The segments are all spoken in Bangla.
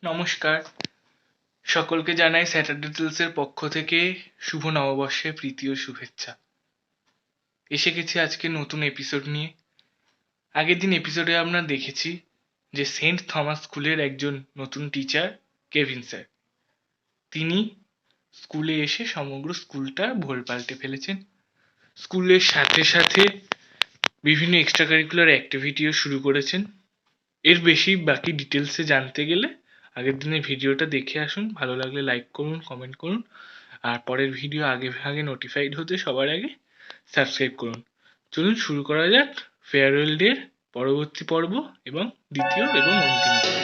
নমস্কার, সকলকে জানাই স্যাটারডে টিলসের পক্ষ থেকে শুভ নববর্ষের প্রীতি ও শুভেচ্ছা। এসে গেছি আজকে নতুন এপিসোড নিয়ে। আগের দিন এপিসোডে আমরা দেখেছি যে সেন্ট থমাস স্কুলের একজন নতুন টিচার কেভিন স্যার, তিনি স্কুলে এসে সমগ্র স্কুলটা ভোল পাল্টে ফেলেছেন। স্কুলের সাথে সাথে বিভিন্ন এক্সট্রা কারিকুলার অ্যাক্টিভিটিও শুরু করেছেন। এর বেশি বাকি ডিটেলসে জানতে গেলে আগের দিনের ভিডিওটা দেখে আসুন। ভালো লাগলে লাইক করুন, কমেন্ট করুন, আর পরের ভিডিও আগে ভাগে নোটিফাইড হতে সবার আগে সাবস্ক্রাইব করুন। চলুন শুরু করা যাক ফেয়ারওয়েল ডের পরবর্তী পর্ব এবং দ্বিতীয় এবং অন্তিম পর্ব।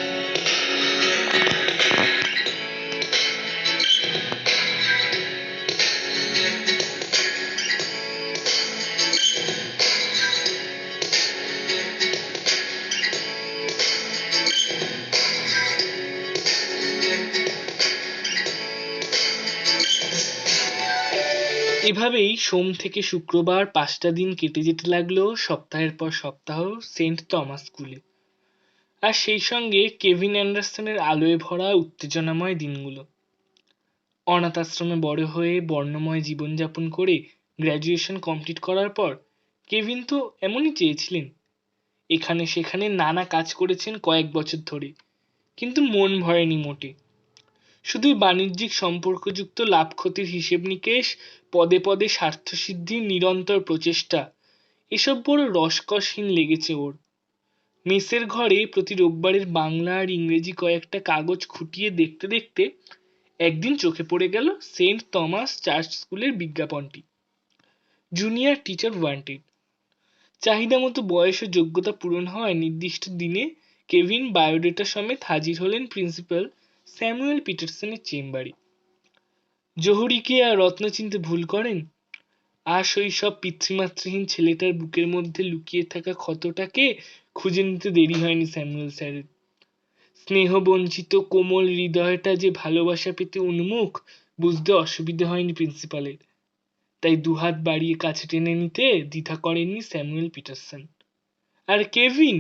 এভাবেই সোম থেকে শুক্রবার 5টা দিন কেটে যেতে লাগলো সপ্তাহের পর সপ্তাহ সেন্ট থমাস স্কুলে। আর সেই সঙ্গে কেভিন অ্যান্ডারসনের আলোয় ভরা উত্তেজনাময় দিনগুলো। অনাথ আশ্রমে বড় হয়ে বর্ণময় জীবনযাপন করে গ্র্যাজুয়েশন কমপ্লিট করার পর কেভিন তো এমনই চেয়েছিলেন। এখানে সেখানে নানা কাজ করেছেন কয়েক বছর ধরে, কিন্তু মন ভরেনি মোটে। শুধুই বাণিজ্যিক সম্পর্কযুক্ত লাভ ক্ষতির হিসেব নিকেশ, পদে পদে স্বার্থসিদ্ধির নিরন্তর প্রচেষ্টা, এসব বড় রসকসহীন লেগেছে ওর। মেসের ঘরে প্রতি রোববারের বাংলা আর ইংরেজি কয়েকটা কাগজ খুঁটিয়ে দেখতে দেখতে একদিন চোখে পড়ে গেল সেন্ট থমাস চার্চ স্কুলের বিজ্ঞাপনটি। Junior teacher wanted. চাহিদা মতো বয়স ও যোগ্যতা পূরণ হওয়ায় নির্দিষ্ট দিনে কেভিন বায়োডেটা সমেত হাজির হলেন প্রিন্সিপাল স্যামুয়েল পিটারসনের চেম্বারে। জহুরিকে আর রত্ন চিনতে ভুল করেন? আর শৈশব পিতৃমাতৃহীন ছেলেটার বুকের মধ্যে লুকিয়ে থাকা ক্ষতটাকে খুঁজে নিতে দেরি হয়নি স্যামুয়েল স্যারের। স্নেহবঞ্চিত কোমল হৃদয়টা যে ভালোবাসা পেতে উন্মুখ বুঝতে অসুবিধে হয়নি প্রিন্সিপালের। তাই দুহাত বাড়িয়ে কাছে টেনে নিতে দ্বিধা করেননি স্যামুয়েল পিটারসন। আর কেভিন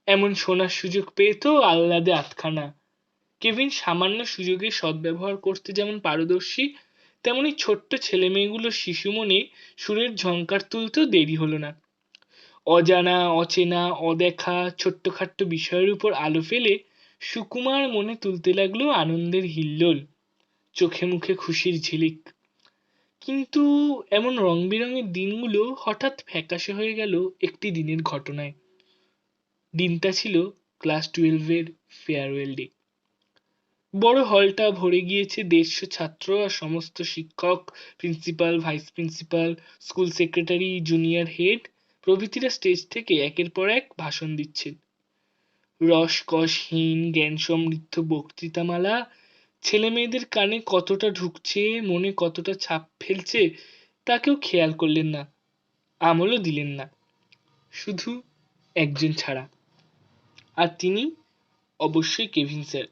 এমন শোনার সুযোগ পেয়ে তো আহ্লাদে আটখানা। কেভিন সামান্য সুযোগের সদ্ব্যবহার করতে যেমন পারদর্শী, তেমনি ছোট্ট ছেলেমেয়েগুলোর শিশু মনে সুরের ঝংকার তুলতেও দেরি হলো না। অজানা, অচেনা, অদেখা ছোট্টখাট্ট বিষয়ের উপর আলো ফেলে সুকুমার মনে তুলতে লাগলো আনন্দের হিল্লোল, চোখে মুখে খুশির ঝিলিক। কিন্তু এমন রং বেরঙের দিনগুলো হঠাৎ ফ্যাকাশে হয়ে গেল একটি দিনের ঘটনায়। দিনটা ছিল ক্লাস 12-এর ফেয়ারওয়েল ডে। বড় হলটা ভরে গিয়েছে 150 ছাত্র আর সমস্ত শিক্ষক, principal, vice principal, school secretary, junior head প্রভৃতিরা স্টেজ থেকে একের পর এক ভাষণ দিচ্ছেন। রসকসহীন জ্ঞান সমৃদ্ধ বক্তৃতামালা ছেলে মেয়েদের কানে কতটা ঢুকছে, মনে কতটা ছাপ ফেলছে তা কেউ খেয়াল করলেন না, আমলও দিলেন না, শুধু একজন ছাড়া। আর তিনি অবশ্যই কেভিন স্যার।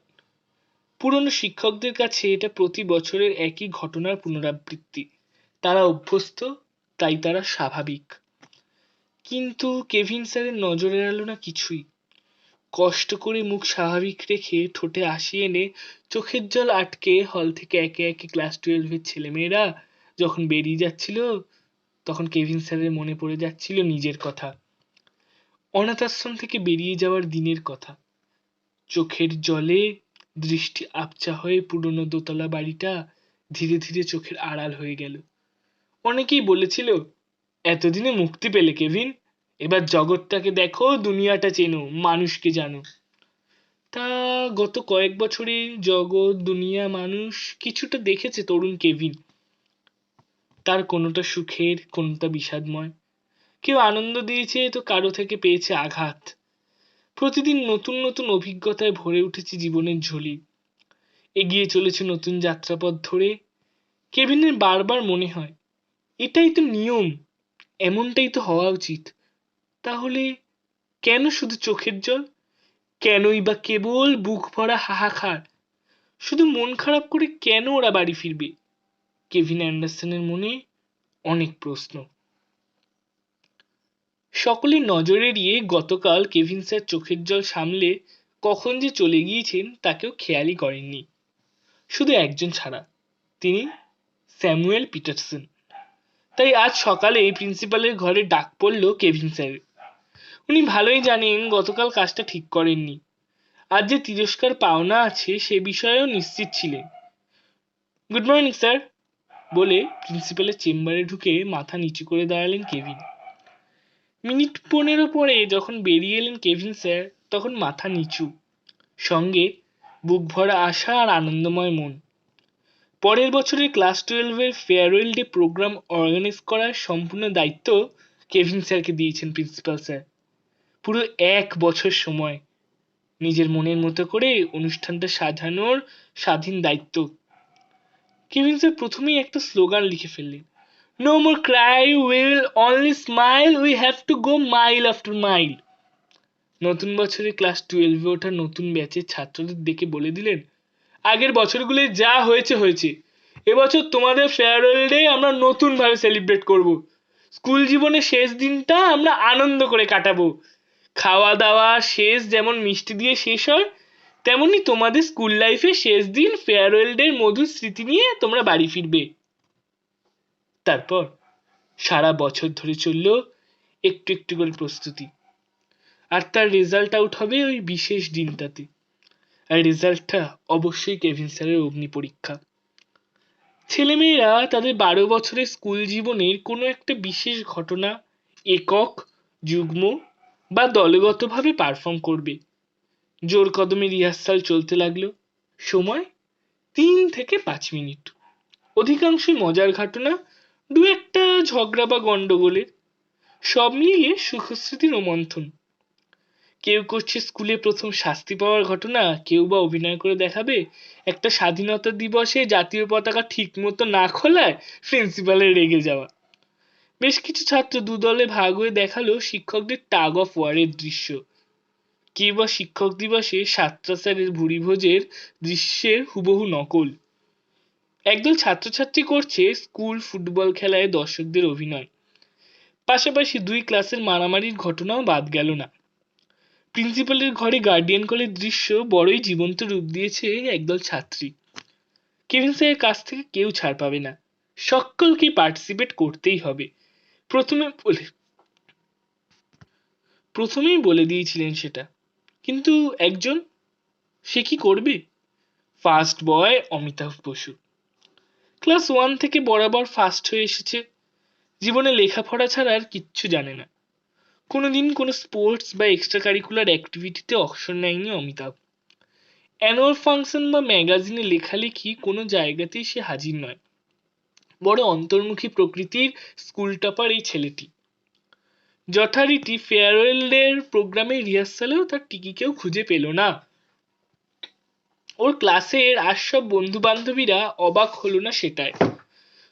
পুরনো শিক্ষকদের কাছে এটা প্রতি বছরের একই ঘটনার পুনরাবৃত্তি। তারা অভ্যস্ত, তাই তারা স্বাভাবিক। কিন্তু কেভিন স্যারের নজরে এলো না কিছুই। কষ্ট করে মুখ স্বাভাবিক রেখে ঠোঁটে হাসি এনে চোখের জল আটকে হল থেকে একে একে ক্লাস 12-এর ছেলেমেয়েরা যখন বেরিয়ে যাচ্ছিল, তখন কেভিন স্যারের মনে পড়ে যাচ্ছিল নিজের কথা, অনাথ আশ্রম থেকে বেরিয়ে যাওয়ার দিনের কথা। চোখের জলে দৃষ্টি আবছা হয়ে পুরনো দোতলা বাড়িটা ধীরে ধীরে চোখের আড়াল হয়ে গেল। অনেকেই বলেছিল, এতদিনে মুক্তি পেলে কেভিন, এবার জগৎটাকে দেখো, দুনিয়াটা চেনো, মানুষকে জানো। তা গত কয়েক বছরে জগৎ, দুনিয়া, মানুষ কিছুটা দেখেছে তরুণ কেভিন। তার কোনোটা সুখের, কোনোটা বিষাদময়। কেউ আনন্দ দিয়েছে তো কারো থেকে পেয়েছে আঘাত। প্রতিদিন নতুন নতুন অভিজ্ঞতায় ভরে উঠেছে জীবনের ঝুলি। এগিয়ে চলেছে নতুন যাত্রাপথ ধরে। কেভিনের বারবার মনে হয়, এটাই তো নিয়ম, এমনটাই তো হওয়া উচিত। তাহলে কেন শুধু চোখের জল? কেনই বা কেবল বুক ভরা হাহাকার? শুধু মন খারাপ করে কেন ওরা বাড়ি ফিরবে? কেভিন অ্যান্ডারসনের মনে অনেক প্রশ্ন। সকলের নজর এড়িয়ে গতকাল কেভিন স্যার চোখের জল সামলে কখন যে চলে গিয়েছেন তা কেউ খেয়ালই করেননি, শুধু একজন ছাড়া, তিনি স্যামুয়েল পিটারসন। তাই আজ সকালে প্রিন্সিপালের ঘরে ডাক পড়ল কেভিন স্যার। উনি ভালোই জানেন গতকাল কাজটা ঠিক করেননি, আজ যে তিরস্কার পাওনা আছে সে বিষয়েও নিশ্চিত ছিলেন। গুড মর্নিং স্যার বলে প্রিন্সিপালের চেম্বারে ঢুকে মাথা নিচু করে দাঁড়ালেন কেভিন। মিনিট 15 পরে যখন বেরিয়ে এলেন কেভিন স্যার, তখন মাথা নিচু, সঙ্গে বুক ভরা আশা আর আনন্দময় মন। পরের বছরের ক্লাস 12-এর ফেয়ারওয়েল ডে প্রোগ্রাম অর্গানাইজ করার সম্পূর্ণ দায়িত্ব কেভিন স্যারকে দিয়েছেন প্রিন্সিপাল স্যার। পুরো 1 বছর সময় নিজের মনের মতো করে অনুষ্ঠানটা সাজানোর স্বাধীন দায়িত্ব। কেভিন স্যার প্রথমেই একটা স্লোগান লিখে ফেললেন, no more cry, we will only smile, we have to go mile after mile. নতুন বছরে ক্লাস 12-এ ওঠা নতুন ব্যাচের ছাত্রদের ডেকে বলে দিলেন, আগের বছরগুলো যা হয়েছে হয়েছে, এবছর তোমাদের ফেয়ারওয়েল ডে আমরা নতুন ভাবে সেলিব্রেট করব। স্কুল জীবনের শেষ দিনটা আমরা আনন্দ করে কাটাবো। খাওয়া দাওয়া শেষ যেমন মিষ্টি দিয়ে শেষ হয়, তেমনি তোমাদের স্কুল লাইফের শেষ দিন ফেয়ারওয়েল ডে মধুর স্মৃতি নিয়ে তোমরা বাড়ি ফিরবে। তারপর সারা বছর ধরে চলল একটু একটু করে প্রস্তুতি, আর তার রেজাল্ট আউট হবে ওই বিশেষ দিনটাতে। আর রেজাল্টটা অবশ্যই কেভিন স্যারের অগ্নি পরীক্ষা। ছেলেমেয়েরা তাদের 12 বছরের স্কুল জীবনের কোনো একটা বিশেষ ঘটনা একক, যুগ্ম বা দলগতভাবে পারফর্ম করবে। জোর কদমে রিহার্সাল চলতে লাগলো। সময় 3 থেকে 5 মিনিট। অধিকাংশই মজার ঘটনা, দু একটা ঝগড়া বা গন্ডগোলের, সব মিলিয়ে সুখস্মৃতি রোমন্থন। কেউ করছে স্কুলে প্রথম শাস্তি পাওয়ার ঘটনা, কেউ বা অভিনয় করে দেখাবে একটা স্বাধীনতা দিবসে জাতীয় পতাকা ঠিক মতো না খোলায় প্রিন্সিপালের রেগে যাওয়া। বেশ কিছু ছাত্র দুদলে ভাগ হয়ে দেখালো শিক্ষকদের টাগ অফ ওয়ারের দৃশ্য। কেউ বা শিক্ষক দিবসে সাতটা স্যারের ভুরিভোজের দৃশ্যের হুবহু নকল। একদল ছাত্রছাত্রী করছে স্কুল ফুটবল খেলায় দর্শকদের অভিনয়। পাশাপাশি 2 ক্লাসের মারামারির ঘটনাও বাদ গেল না। প্রিন্সিপালের ঘরে গার্ডিয়ান কলের দৃশ্য বড়ই জীবন্ত রূপ দিয়েছে একদল ছাত্রী। কেভিন স্যারের কাছ থেকে কেউ ছাড় পাবে না, সকলকে পার্টিসিপেট করতেই হবে। প্রথমেই বলে দিয়েছিলেন সেটা, কিন্তু একজন, সে কি করবে? First boy Amitabh Basu. Class 1 থেকে বরাবর ফার্স্ট হয়ে এসেছে। জীবনে লেখাপড়া ছাড়া আর কিচ্ছু জানে না। কোনোদিন কোনো স্পোর্টস বা এক্সট্রা কারিকুলার অ্যাক্টিভিটিতে অংশ নেয়নি অমিতাভ। অ্যানুয়াল ফাংশন বা ম্যাগাজিনে লেখালেখি কোনো জায়গাতেই সে হাজির নয়। বড় অন্তর্মুখী প্রকৃতির স্কুল টপার এই ছেলেটি। যথারীতি ফেয়ারওয়েল ডের প্রোগ্রামের রিহার্সালেও তার টিকি কেউ খুঁজে পেল না। ওর ক্লাসের আর সব বন্ধু বান্ধবীরা অবাক হলো না সেটায়।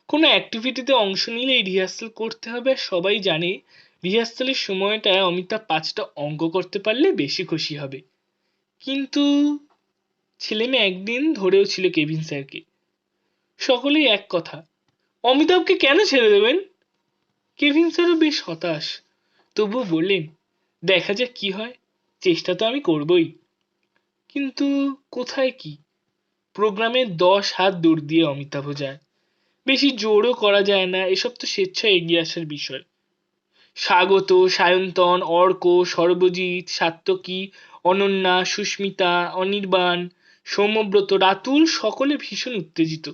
কোনো অ্যাক্টিভিটিতে অংশ নিলেই রিহার্সাল করতে হবে, আর সবাই জানে রিহার্সালের সময়টায় অমিতাভ 5টা অঙ্ক করতে পারলে বেশি খুশি হবে। কিন্তু ছেলেমেয়ে একদিন ধরেও ছিল কেভিন স্যারকে। সকলেই এক কথা, অমিতাভকে কেন ছেড়ে দেবেন? কেভিন স্যারও বেশ হতাশ, তবুও বললেন, দেখা যাক কি হয়, চেষ্টা তো আমি করবই। কিন্তু কোথায় কি? প্রোগ্রামে 10 হাত দূর দিয়ে অমিতাভ যায়। বেশি জোরও করা যায় না, এসব তো স্বেচ্ছায় এগিয়ে আসার বিষয়। স্বাগত, সায়ন্তন, অর্ক, সর্বজিৎ, সাত্যকী, অনন্যা, সুস্মিতা, অনির্বাণ, সৌম্যব্রত, রাতুল সকলে ভীষণ উত্তেজিত।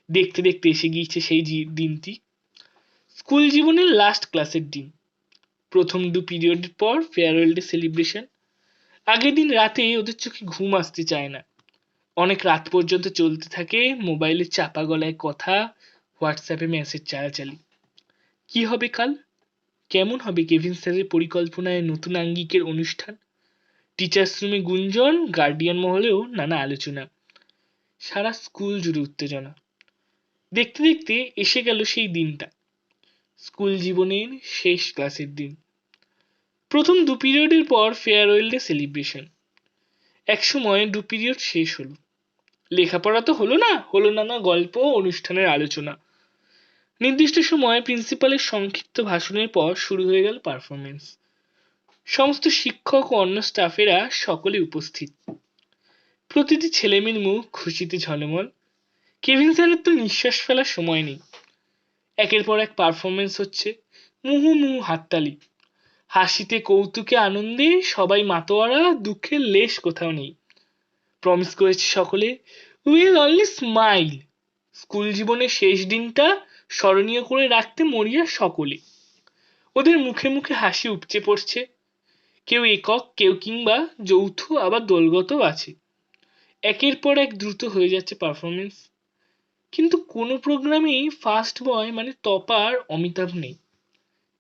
দেখতে দেখতে এসে গিয়েছে সেই দিনটি, স্কুল জীবনের লাস্ট ক্লাসের দিন। প্রথম 2 পিরিয়ডের পর ফেয়ারওয়েল ডে সেলিব্রেশন। আগের দিন রাতে ওদের চোখে ঘুম আসতে চায় না। অনেক রাত পর্যন্ত চলতে থাকে মোবাইলে চাপা গলায় কথা, হোয়াটসঅ্যাপে মেসেজ চালাচালি। কি হবে কাল? কেমন হবে কেভিন স্যারের পরিকল্পনায় নতুন আঙ্গিকের অনুষ্ঠান? টিচার্স রুমে গুঞ্জন, গার্ডিয়ান মহলেও নানা আলোচনা। সারা স্কুল জুড়ে উত্তেজনা। দেখতে দেখতে এসে গেল সেই দিনটা, স্কুল জীবনের শেষ ক্লাসের দিন। প্রথম 2 পিরিয়ডের পর ফেয়ারওয়েল ডে সেলিব্রেশন। একসময় 2 পিরিয়ড শেষ হলো। লেখাপড়া তো হলো না না গল্প, অনুষ্ঠানের আলোচনা। নির্দিষ্ট সময়ে প্রিন্সিপালের সংক্ষিপ্ত ভাষণের পর শুরু হয়ে গেল পারফরমেন্স। সমস্ত শিক্ষক ও অন্য স্টাফেরা সকলে উপস্থিত। প্রতিটি ছেলেমেয়ের মুখ খুশিতে ঝলমল। কেভিন স্যারের তো নিঃশ্বাস ফেলার সময় নেই। একের পর এক পারফরমেন্স হচ্ছে, মুহুর্মুহু হাততালি, হাসিতে কৌতুকে আনন্দে সবাই মাতোয়ারা, দুঃখের লেশ কোথাও নেই। প্রমিস করেছে সকলে, উইল অনলি স্মাইল। স্কুল জীবনের শেষ দিনটা স্মরণীয় করে রাখতে মরিয়া সকলে। ওদের মুখে মুখে হাসি উপচে পড়ছে। কেউ একক, কেউ কিংবা যৌথ, আবার দলগত আছে। একের পর এক দ্রুত হয়ে যাচ্ছে পারফরমেন্স, কিন্তু কোনো প্রোগ্রামেই ফার্স্ট বয় মানে টপার অমিতাভ নেই।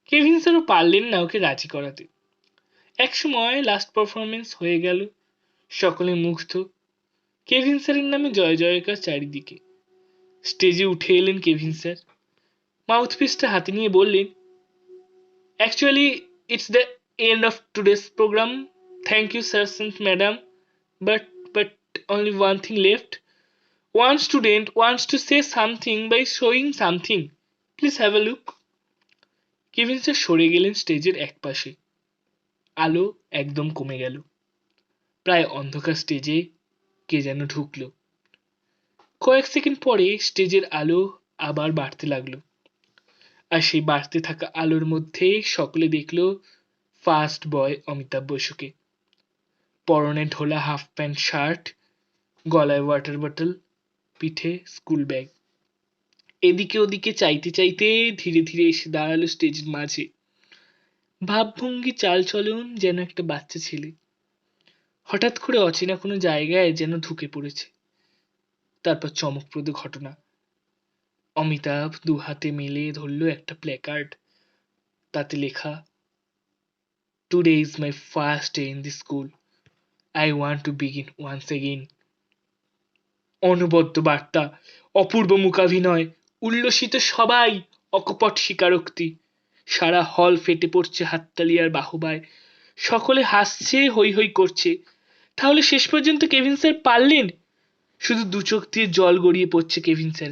কেভিন স্যারও পারলেন না ওকে রাজি করাতে। একসময় লাস্ট পারফরমেন্স হয়ে গেল, সকলে মুগ্ধ। কেভিন স্যারের নামে জয় জয়কার চারিদিকে। স্টেজে উঠে এলেন কেভিন স্যার, মাউথপিসটা হাতে নিয়ে বললেন, actually it's the end of today's program. Thank you sir and madam, but only one thing left. One student wants to say something by showing something. Please have a look. Kevin sir সরে গেলেন স্টেজের একপাশে। আলো একদম কমে গেল। প্রায় অন্ধকার স্টেজে কে যেন ঢুকলো। কয়েক সেকেন্ড পরে স্টেজের আলো আবার বাড়তে লাগলো, আর সেই বাড়তে থাকা আলোর মধ্যে সকলে দেখলো ফার্স্ট বয় অমিতাভ বসুকে। পরনে ঢোলা হাফ প্যান্ট শার্ট, গলায় ওয়াটার বটল, পিঠে স্কুল ব্যাগ। এদিকে ওদিকে চাইতে চাইতে ধীরে ধীরে এসে দাঁড়ালো স্টেজের মাঝে। ভাবভঙ্গি চালচলন যেন একটা বাচ্চা ছেলে। হঠাৎ করে অচেনা কোনো জায়গায় যেন ঢুকে পড়েছে। তারপর চমকপ্রদ ঘটনা। অমিতাভ দু হাতে মেলে ধরল একটা প্ল্যাকার্ড, তাতে লেখা, today is my first day in the school, I want to begin once again. অনবদ্য বার্তা, অপূর্ব মূকাভিনয়, উল্লসিত সবাই, অকপট স্বীকারোক্তি। সারা হল ফেটে পড়ছে হাততালি আর বাহবায়। সকলে হাসছে, হৈ হৈ করছে। তাহলে শেষ পর্যন্ত কেভিন স্যার পারলেন? শুধু দু চোখ দিয়ে জল গড়িয়ে পড়ছে কেভিন স্যার।